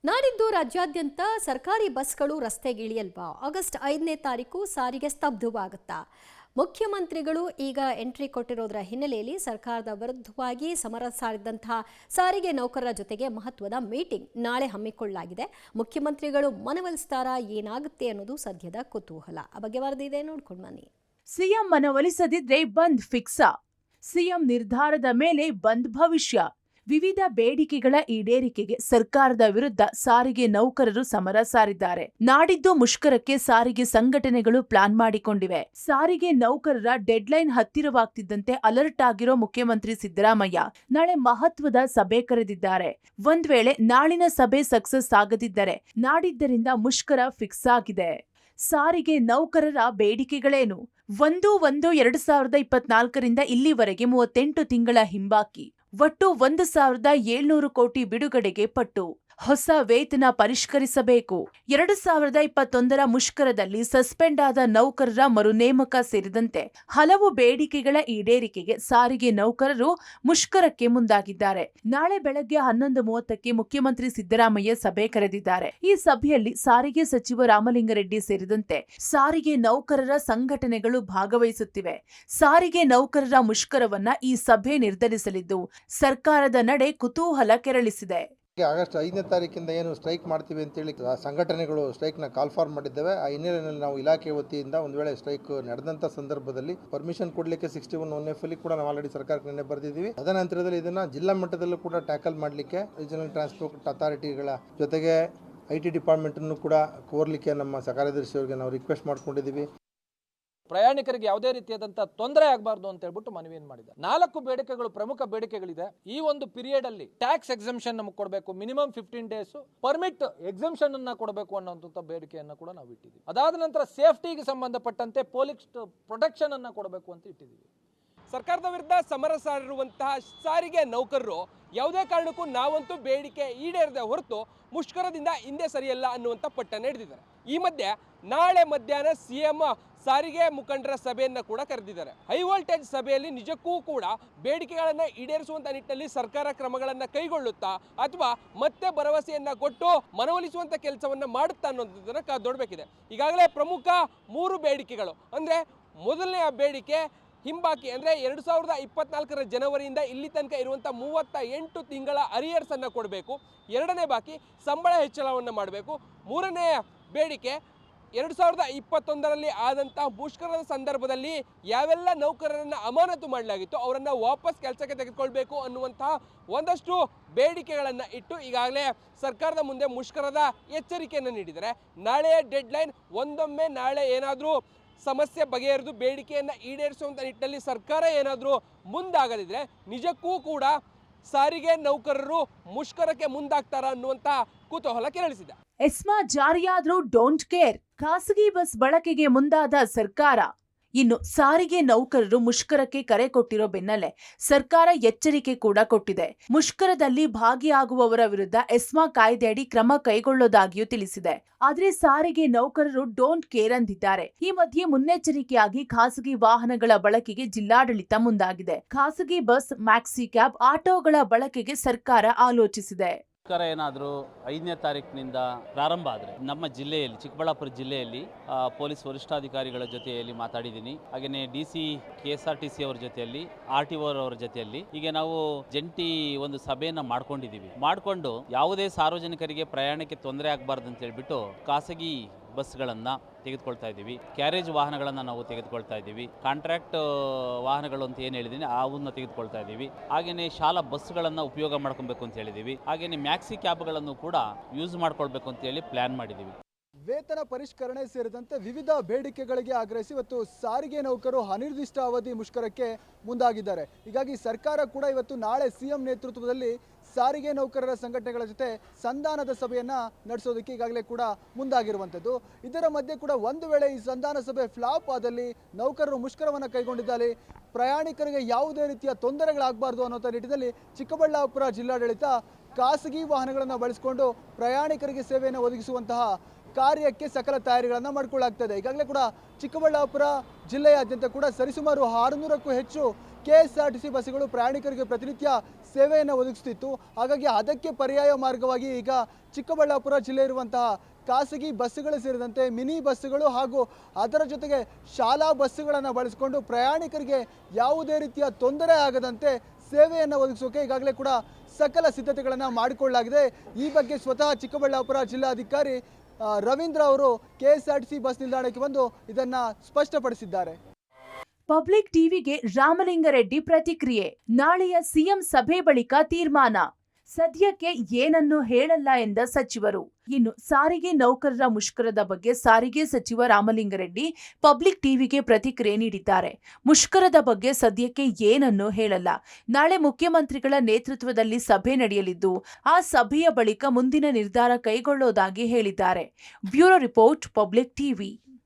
ನಾಡಿದ್ದು ರಾಜ್ಯಾದ್ಯಂತ ಸರ್ಕಾರಿ ಬಸ್ಗಳು ರಸ್ತೆಗಿಳಿಯಲ್ವಾ? ಆಗಸ್ಟ್ 5ನೇ ತಾರೀಕು ಸಾರಿಗೆ ಸ್ತಬ್ಧವಾಗುತ್ತಾ? ಮುಖ್ಯಮಂತ್ರಿಗಳು ಈಗ ಎಂಟ್ರಿ ಕೊಟ್ಟಿರೋದರ ಹಿನ್ನೆಲೆಯಲ್ಲಿ ಸರ್ಕಾರದ ವಿರುದ್ಧವಾಗಿ ಸಮರ ಸಾರಿದಂತಹ ಸಾರಿಗೆ ನೌಕರರ ಜೊತೆಗೆ ಮಹತ್ವದ ಮೀಟಿಂಗ್ ನಾಳೆ ಹಮ್ಮಿಕೊಳ್ಳಲಾಗಿದೆ. ಮುಖ್ಯಮಂತ್ರಿಗಳು ಮನವೊಲಿಸ್ತಾರಾ, ಏನಾಗುತ್ತೆ ಅನ್ನೋದು ಸದ್ಯದ ಕುತೂಹಲ. ಆ ಬಗ್ಗೆ ವರದಿ ಇದೆ, ನೋಡ್ಕೊಂಡು ಬನ್ನಿ. ಸಿಎಂ ಮನವೊಲಿಸದಿದ್ರೆ ಬಂದ್ ಫಿಕ್ಸಾ? ಸಿಎಂ ನಿರ್ಧಾರದ ಮೇಲೆ ಬಂದ್ ಭವಿಷ್ಯ. ವಿವಿಧ ಬೇಡಿಕೆಗಳ ಈಡೇರಿಕೆಗೆ ಸರ್ಕಾರದ ವಿರುದ್ಧ ಸಾರಿಗೆ ನೌಕರರು ಸಮರ ಸಾರಿದ್ದಾರೆ. ನಾಡಿದ್ದು ಮುಷ್ಕರಕ್ಕೆ ಸಾರಿಗೆ ಸಂಘಟನೆಗಳು ಪ್ಲಾನ್ ಮಾಡಿಕೊಂಡಿವೆ. ಸಾರಿಗೆ ನೌಕರರ ಡೆಡ್ಲೈನ್ ಹತ್ತಿರವಾಗ್ತಿದ್ದಂತೆ ಅಲರ್ಟ್ ಆಗಿರೋ ಮುಖ್ಯಮಂತ್ರಿ ಸಿದ್ದರಾಮಯ್ಯ ನಾಳೆ ಮಹತ್ವದ ಸಭೆ ಕರೆದಿದ್ದಾರೆ. ಒಂದ್ ವೇಳೆ ನಾಳಿನ ಸಭೆ ಸಕ್ಸಸ್ ಆಗದಿದ್ದರೆ ನಾಡಿದ್ದರಿಂದ ಮುಷ್ಕರ ಫಿಕ್ಸ್ ಆಗಿದೆ. ಸಾರಿಗೆ ನೌಕರರ ಬೇಡಿಕೆಗಳೇನು? 1/1/2024 ಇಲ್ಲಿವರೆಗೆ 38 ತಿಂಗಳ ಹಿಂಬಾಕಿ, ಒಟ್ಟು 1,700 ಕೋಟಿ ಬಿಡುಗಡೆಗೆ ಪಟ್ಟು. ಹೊಸ ವೇತನ ಪರಿಷ್ಕರಿಸಬೇಕು. 2021ರ ಮುಷ್ಕರದಲ್ಲಿ ಸಸ್ಪೆಂಡ್ ಆದ ನೌಕರರ ಮರುನೇಮಕ ಸೇರಿದಂತೆ ಹಲವು ಬೇಡಿಕೆಗಳ ಈಡೇರಿಕೆಗೆ ಸಾರಿಗೆ ನೌಕರರು ಮುಷ್ಕರಕ್ಕೆ ಮುಂದಾಗಿದ್ದಾರೆ. ನಾಳೆ ಬೆಳಗ್ಗೆ 11:30ಕ್ಕೆ ಮುಖ್ಯಮಂತ್ರಿ ಸಿದ್ದರಾಮಯ್ಯ ಸಭೆ ಕರೆದಿದ್ದಾರೆ. ಈ ಸಭೆಯಲ್ಲಿ ಸಾರಿಗೆ ಸಚಿವ ರಾಮಲಿಂಗಾರೆಡ್ಡಿ ಸೇರಿದಂತೆ ಸಾರಿಗೆ ನೌಕರರ ಸಂಘಟನೆಗಳು ಭಾಗವಹಿಸುತ್ತಿವೆ. ಸಾರಿಗೆ ನೌಕರರ ಮುಷ್ಕರವನ್ನ ಈ ಸಭೆ ನಿರ್ಧರಿಸಲಿದ್ದು ಸರ್ಕಾರದ ನಡೆ ಕುತೂಹಲ ಕೆರಳಿಸಿದೆ. ಆಗಸ್ಟ್ 5ನೇ ತಾರೀಕಿಂದ ಏನು ಸ್ಟ್ರೈಕ್ ಮಾಡ್ತೀವಿ ಅಂತೇಳಿ ಸಂಘಟನೆಗಳು ಸ್ಟ್ರೈಕ್ನ ಕಾಲ್ ಫಾರ್ ಮಾಡಿದ್ದೇವೆ. ಆ ಹಿನ್ನೆಲೆಯಲ್ಲಿ ನಾವು ಇಲಾಖೆ ವತಿಯಿಂದ ಒಂದು ವೇಳೆ ಸ್ಟ್ರೈಕ್ ನಡೆದಂಥ ಸಂದರ್ಭದಲ್ಲಿ ಪರ್ಮಿಷನ್ ಕೊಡಲಿಕ್ಕೆ 61(1)F ಕೂಡ ನಾವು ಆಲ್ರೆಡಿ ಸರ್ಕಾರಕ್ಕೆ ನಿನ್ನೆ ಬರೆದಿದ್ದೀವಿ. ತದನಂತರದಲ್ಲಿ ಇದನ್ನು ಜಿಲ್ಲಾ ಮಟ್ಟದಲ್ಲೂ ಕೂಡ ಟ್ಯಾಕಲ್ ಮಾಡಲಿಕ್ಕೆ ರೀಜನಲ್ ಟ್ರಾನ್ಸ್ಪೋರ್ಟ್ ಅಥಾರಿಟಿಗಳ ಜೊತೆಗೆ IT ಡಿಪಾರ್ಟ್ಮೆಂಟನ್ನು ಕೂಡ ಕೋರ್ಲಿಕ್ಕೆ ನಮ್ಮ ಕಾರ್ಯದರ್ಶಿಯವರಿಗೆ ನಾವು ರಿಕ್ವೆಸ್ಟ್ ಮಾಡ್ಕೊಂಡಿದ್ದೀವಿ. ಪ್ರಯಾಣಿಕರಿಗೆ ಯಾವುದೇ ರೀತಿಯಾದಂತಹ ತೊಂದರೆ ಆಗಬಾರ್ದು ಅಂತ ಹೇಳ್ಬಿಟ್ಟು ಮನವಿಯನ್ನು ಮಾಡಿದ್ದಾರೆ. 4 ಬೇಡಿಕೆಗಳು, ಪ್ರಮುಖ ಬೇಡಿಕೆಗಳಿದೆ. ಈ ಒಂದು ಪೀರಿಯಡ್ ಅಲ್ಲಿ ಟ್ಯಾಕ್ಸ್ ಎಕ್ಸಂಪ್ಷನ್ ನಮಗೆ ಕೊಡಬೇಕು, ಮಿನಿಮಮ್ 15 ಡೇಸ್ ಪರ್ಮಿಟ್ ಎಕ್ಸಂಪ್ಷನ್ ಅನ್ನ ಕೊಡಬೇಕು ಅನ್ನೋಂಥ ಬೇಡಿಕೆಯನ್ನು ಕೂಡ ನಾವು ಇಟ್ಟಿದ್ದೀವಿ. ಅದಾದ ನಂತರ ಸೇಫ್ಟಿಗೆ ಸಂಬಂಧಪಟ್ಟಂತೆ ಪೊಲೀಸ್ ಪ್ರೊಟೆಕ್ಷನ್ ಅನ್ನ ಕೊಡಬೇಕು ಅಂತ ಇಟ್ಟಿದ್ದೀವಿ. ಸರ್ಕಾರದ ವಿರುದ್ಧ ಸಮರ ಸಾರಿರುವಂತಹ ಸಾರಿಗೆ ನೌಕರರು ಯಾವುದೇ ಕಾರಣಕ್ಕೂ ನಾವಂತೂ ಬೇಡಿಕೆ ಈಡೇರದೆ ಹೊರತು ಮುಷ್ಕರದಿಂದ ಹಿಂದೆ ಸರಿಯಲ್ಲ ಅನ್ನುವಂಥ ಪಟ್ಟನ್ನು ಹಿಡಿದಿದ್ದಾರೆ. ಈ ಮಧ್ಯೆ ನಾಳೆ ಮಧ್ಯಾಹ್ನ ಸಿಎಂ ಸಾರಿಗೆ ಮುಖಂಡರ ಸಭೆಯನ್ನು ಕೂಡ ಕರೆದಿದ್ದಾರೆ. ಹೈ ವೋಲ್ಟೇಜ್ ಸಭೆಯಲ್ಲಿ ನಿಜಕ್ಕೂ ಕೂಡ ಬೇಡಿಕೆಗಳನ್ನು ಈಡೇರಿಸುವಂಥ ನಿಟ್ಟಿನಲ್ಲಿ ಸರ್ಕಾರ ಕ್ರಮಗಳನ್ನು ಕೈಗೊಳ್ಳುತ್ತಾ ಅಥವಾ ಮತ್ತೆ ಭರವಸೆಯನ್ನು ಕೊಟ್ಟು ಮನವೊಲಿಸುವಂಥ ಕೆಲಸವನ್ನು ಮಾಡುತ್ತಾ ಅನ್ನೋದನ್ನು ನೋಡಬೇಕಿದೆ. ಈಗಾಗಲೇ ಪ್ರಮುಖ 3 ಬೇಡಿಕೆಗಳು ಅಂದರೆ, ಮೊದಲನೆಯ ಬೇಡಿಕೆ ಹಿಂಬಾಕಿ ಅಂದರೆ 2024ರ ಜನವರಿಯಿಂದ ಇಲ್ಲಿ ತನಕ ಇರುವಂಥ 38 ತಿಂಗಳ ಅರಿಯರ್ಸ್ ಅನ್ನು ಕೊಡಬೇಕು. 2ನೇ ಬಾಕಿ ಸಂಬಳ ಹೆಚ್ಚಳವನ್ನು ಮಾಡಬೇಕು. 3ನೇ ಬೇಡಿಕೆ 2021ರಲ್ಲಿ ಆದಂತಹ ಮುಷ್ಕರದ ಸಂದರ್ಭದಲ್ಲಿ ಯಾವೆಲ್ಲ ನೌಕರರನ್ನು ಅಮಾನತು ಮಾಡಲಾಗಿತ್ತು ಅವರನ್ನು ವಾಪಸ್ ಕೆಲಸಕ್ಕೆ ತೆಗೆದುಕೊಳ್ಬೇಕು ಅನ್ನುವಂತಹ ಒಂದಷ್ಟು ಬೇಡಿಕೆಗಳನ್ನು ಇಟ್ಟು ಈಗಾಗಲೇ ಸರ್ಕಾರದ ಮುಂದೆ ಮುಷ್ಕರದ ಎಚ್ಚರಿಕೆಯನ್ನು ನೀಡಿದ್ದಾರೆ. ನಾಳೆಯ ಡೆಡ್ಲೈನ್. ಒಂದೊಮ್ಮೆ ನಾಳೆ ಏನಾದರೂ ಸಮಸ್ಯೆ ಬಗೆಹರಿದು ಬೇಡಿಕೆಯನ್ನು ಈಡೇರಿಸುವಂಥ ನಿಟ್ಟಿನಲ್ಲಿ ಸರ್ಕಾರ ಏನಾದರೂ ಮುಂದಾಗದಿದ್ರೆ ನಿಜಕ್ಕೂ ಕೂಡ ಸಾರಿಗೆ ನೌಕರರು ಮುಷ್ಕರಕ್ಕೆ ಮುಂದಾಗ್ತಾರ ಅನ್ನುವಂಥ ಕುತೂಹಲ ಕೆರಳಿಸಿದೆ. ಎಸ್ಮಾ ಜಾರಿಯಾದ್ರೂ ಡೋಂಟ್ ಕೇರ್. ಖಾಸಗಿ ಬಸ್ ಬಳಕೆಗೆ ಮುಂದಾದ ಸರ್ಕಾರ. ಇನ್ನು ಸಾರಿಗೆ ನೌಕರರು ಮುಷ್ಕರಕ್ಕೆ ಕರೆ ಕೊಟ್ಟಿರೋ ಬೆನ್ನಲ್ಲೇ ಸರ್ಕಾರ ಎಚ್ಚರಿಕೆ ಕೂಡ ಕೊಟ್ಟಿದೆ. ಮುಷ್ಕರದಲ್ಲಿ ಭಾಗಿಯಾಗುವವರ ವಿರುದ್ಧ ಎಸ್ಮಾ ಕಾಯ್ದೆಯಡಿ ಕ್ರಮ ಕೈಗೊಳ್ಳೋದಾಗಿಯೂ ತಿಳಿಸಿದೆ. ಆದ್ರೆ ಸಾರಿಗೆ ನೌಕರರು ಡೋಂಟ್ ಕೇರ್ ಅಂದಿದ್ದಾರೆ. ಈ ಮಧ್ಯೆ ಮುನ್ನೆಚ್ಚರಿಕೆಯಾಗಿ ಖಾಸಗಿ ವಾಹನಗಳ ಬಳಕೆಗೆ ಜಿಲ್ಲಾಡಳಿತ ಮುಂದಾಗಿದೆ. ಖಾಸಗಿ ಬಸ್, ಮ್ಯಾಕ್ಸಿ ಕ್ಯಾಬ್, ಆಟೋಗಳ ಬಳಕೆಗೆ ಸರ್ಕಾರ ಆಲೋಚಿಸಿದೆ. ಮುಷ್ಕರ ಏನಾದರೂ 5ನೇ ತಾರೀಕಿನಿಂದ ಪ್ರಾರಂಭ ಆದರೆ ನಮ್ಮ ಜಿಲ್ಲೆಯಲ್ಲಿ, ಚಿಕ್ಕಬಳ್ಳಾಪುರ ಜಿಲ್ಲೆಯಲ್ಲಿ ಪೊಲೀಸ್ ವರಿಷ್ಠಾಧಿಕಾರಿಗಳ ಜೊತೆಯಲ್ಲಿ ಮಾತಾಡಿದ್ದೀನಿ. ಹಾಗೆಯೇ DC KSRTC ಅವರ ಜೊತೆಯಲ್ಲಿ, RTO ಅವರ ಜೊತೆಯಲ್ಲಿ ಹೀಗೆ ನಾವು ಜಂಟಿ ಒಂದು ಸಭೆಯನ್ನು ಮಾಡಿಕೊಂಡು ಯಾವುದೇ ಸಾರ್ವಜನಿಕರಿಗೆ ಪ್ರಯಾಣಕ್ಕೆ ತೊಂದರೆ ಆಗಬಾರ್ದು ಅಂತ ಹೇಳ್ಬಿಟ್ಟು ಖಾಸಗಿ ಬಸ್ಗಳನ್ನು ತೆಗೆದುಕೊಳ್ತಾ ಇದ್ದೀವಿ. ಕ್ಯಾರೇಜ್ ವಾಹನಗಳನ್ನು ನಾವು ತೆಗೆದುಕೊಳ್ತಾ ಇದ್ದೀವಿ. ಕಾಂಟ್ರಾಕ್ಟ್ ವಾಹನಗಳು ಅಂತ ಏನು ಹೇಳಿದ್ದೀನಿ ಅವನ್ನ ತೆಗೆದುಕೊಳ್ತಾ ಇದ್ದೀವಿ. ಹಾಗೆಯೇ ಶಾಲಾ ಬಸ್ಗಳನ್ನು ಉಪಯೋಗ ಮಾಡ್ಕೊಬೇಕು ಅಂತ ಹೇಳಿದ್ದೀವಿ. ಹಾಗೆಯೇ ಮ್ಯಾಕ್ಸಿ ಕ್ಯಾಬ್ಗಳನ್ನು ಕೂಡ ಯೂಸ್ ಮಾಡ್ಕೊಳ್ಬೇಕು ಅಂತ ಹೇಳಿ ಪ್ಲಾನ್ ಮಾಡಿದ್ದೀವಿ. ವೇತನ ಪರಿಷ್ಕರಣೆ ಸೇರಿದಂತೆ ವಿವಿಧ ಬೇಡಿಕೆಗಳಿಗೆ ಆಗ್ರಹಿಸಿ ಇವತ್ತು ಸಾರಿಗೆ ನೌಕರರು ಅನಿರ್ದಿಷ್ಟ ಅವಧಿ ಮುಷ್ಕರಕ್ಕೆ ಮುಂದಾಗಿದ್ದಾರೆ. ಹೀಗಾಗಿ ಸರ್ಕಾರ ಕೂಡ ಇವತ್ತು ನಾಳೆ ಸಿಎಂ ನೇತೃತ್ವದಲ್ಲಿ ಸಾರಿಗೆ ನೌಕರರ ಸಂಘಟನೆಗಳ ಜೊತೆ ಸಂಧಾನದ ಸಭೆಯನ್ನ ನಡೆಸೋದಕ್ಕೆ ಈಗಾಗಲೇ ಕೂಡ ಮುಂದಾಗಿರುವಂಥದ್ದು. ಇದರ ಮಧ್ಯೆ ಕೂಡ ಒಂದು ವೇಳೆ ಈ ಸಂಧಾನ ಸಭೆ ಫ್ಲಾಪ್ ಆದಲ್ಲಿ ನೌಕರರು ಮುಷ್ಕರವನ್ನು ಕೈಗೊಂಡಿದ್ದಲ್ಲಿ ಪ್ರಯಾಣಿಕರಿಗೆ ಯಾವುದೇ ರೀತಿಯ ತೊಂದರೆಗಳಾಗಬಾರ್ದು ಅನ್ನೋ ನಿಟ್ಟಿನಲ್ಲಿ ಚಿಕ್ಕಬಳ್ಳಾಪುರ ಜಿಲ್ಲಾಡಳಿತ ಖಾಸಗಿ ವಾಹನಗಳನ್ನು ಬಳಸಿಕೊಂಡು ಪ್ರಯಾಣಿಕರಿಗೆ ಸೇವೆಯನ್ನು ಒದಗಿಸುವಂತಹ ಕಾರ್ಯಕ್ಕೆ ಸಕಲ ತಯಾರಿಗಳನ್ನು ಮಾಡಿಕೊಳ್ಳಲಾಗ್ತದೆ. ಈಗಾಗಲೇ ಕೂಡ ಚಿಕ್ಕಬಳ್ಳಾಪುರ ಜಿಲ್ಲೆಯಾದ್ಯಂತ ಕೂಡ ಸರಿಸುಮಾರು 600ಕ್ಕೂ ಹೆಚ್ಚು KSRTC ಬಸ್ಸುಗಳು ಪ್ರಯಾಣಿಕರಿಗೆ ಪ್ರತಿನಿತ್ಯ ಸೇವೆಯನ್ನು ಒದಗಿಸುತ್ತಿತ್ತು. ಹಾಗಾಗಿ ಅದಕ್ಕೆ ಪರ್ಯಾಯ ಮಾರ್ಗವಾಗಿ ಈಗ ಚಿಕ್ಕಬಳ್ಳಾಪುರ ಜಿಲ್ಲೆ ಇರುವಂತಹ ಖಾಸಗಿ ಬಸ್ಸುಗಳು ಸೇರಿದಂತೆ ಮಿನಿ ಬಸ್ಸುಗಳು ಹಾಗೂ ಅದರ ಜೊತೆಗೆ ಶಾಲಾ ಬಸ್ಸುಗಳನ್ನು ಬಳಸಿಕೊಂಡು ಪ್ರಯಾಣಿಕರಿಗೆ ಯಾವುದೇ ರೀತಿಯ ತೊಂದರೆ ಆಗದಂತೆ ಸೇವೆಯನ್ನು ಒದಗಿಸೋಕೆ ಈಗಾಗಲೇ ಕೂಡ ಸಕಲ ಸಿದ್ಧತೆಗಳನ್ನು ಮಾಡಿಕೊಳ್ಳಲಾಗಿದೆ. ಈ ಬಗ್ಗೆ ಸ್ವತಃ ಚಿಕ್ಕಬಳ್ಳಾಪುರ ಜಿಲ್ಲಾಧಿಕಾರಿ ರವೀಂದ್ರ ಅವರು KSRTC ಬಸ್ ನಿಲ್ದಾಣಕ್ಕೆ ಬಂದು ಇದನ್ನ ಸ್ಪಷ್ಟಪಡಿಸಿದ್ದಾರೆ. ಪಬ್ಲಿಕ್ ಟಿವಿಗೆ ರಾಮಲಿಂಗಾರೆಡ್ಡಿ ಪ್ರತಿಕ್ರಿಯೆ. ನಾಳೆಯ ಸಿಎಂ ಸಭೆ ಬಳಿಕ ತೀರ್ಮಾನ. ಸದ್ಯಕ್ಕೆ ಏನನ್ನೂ ಹೇಳಲ್ಲ ಎಂದ ಸಚಿವರು. ಇನ್ನು ಸಾರಿಗೆ ನೌಕರರ ಮುಷ್ಕರದ ಬಗ್ಗೆ ಸಾರಿಗೆ ಸಚಿವ ರಾಮಲಿಂಗಾರೆಡ್ಡಿ ಪಬ್ಲಿಕ್ ಟಿವಿಗೆ ಪ್ರತಿಕ್ರಿಯೆ ನೀಡಿದ್ದಾರೆ. ಮುಷ್ಕರದ ಬಗ್ಗೆ ಸದ್ಯಕ್ಕೆ ಏನನ್ನೂ ಹೇಳಲ್ಲ. ನಾಳೆ ಮುಖ್ಯಮಂತ್ರಿಗಳ ನೇತೃತ್ವದಲ್ಲಿ ಸಭೆ ನಡೆಯಲಿದ್ದು ಆ ಸಭೆಯ ಬಳಿಕ ಮುಂದಿನ ನಿರ್ಧಾರ ಕೈಗೊಳ್ಳೋದಾಗಿ ಹೇಳಿದ್ದಾರೆ. Bureau report, public TV.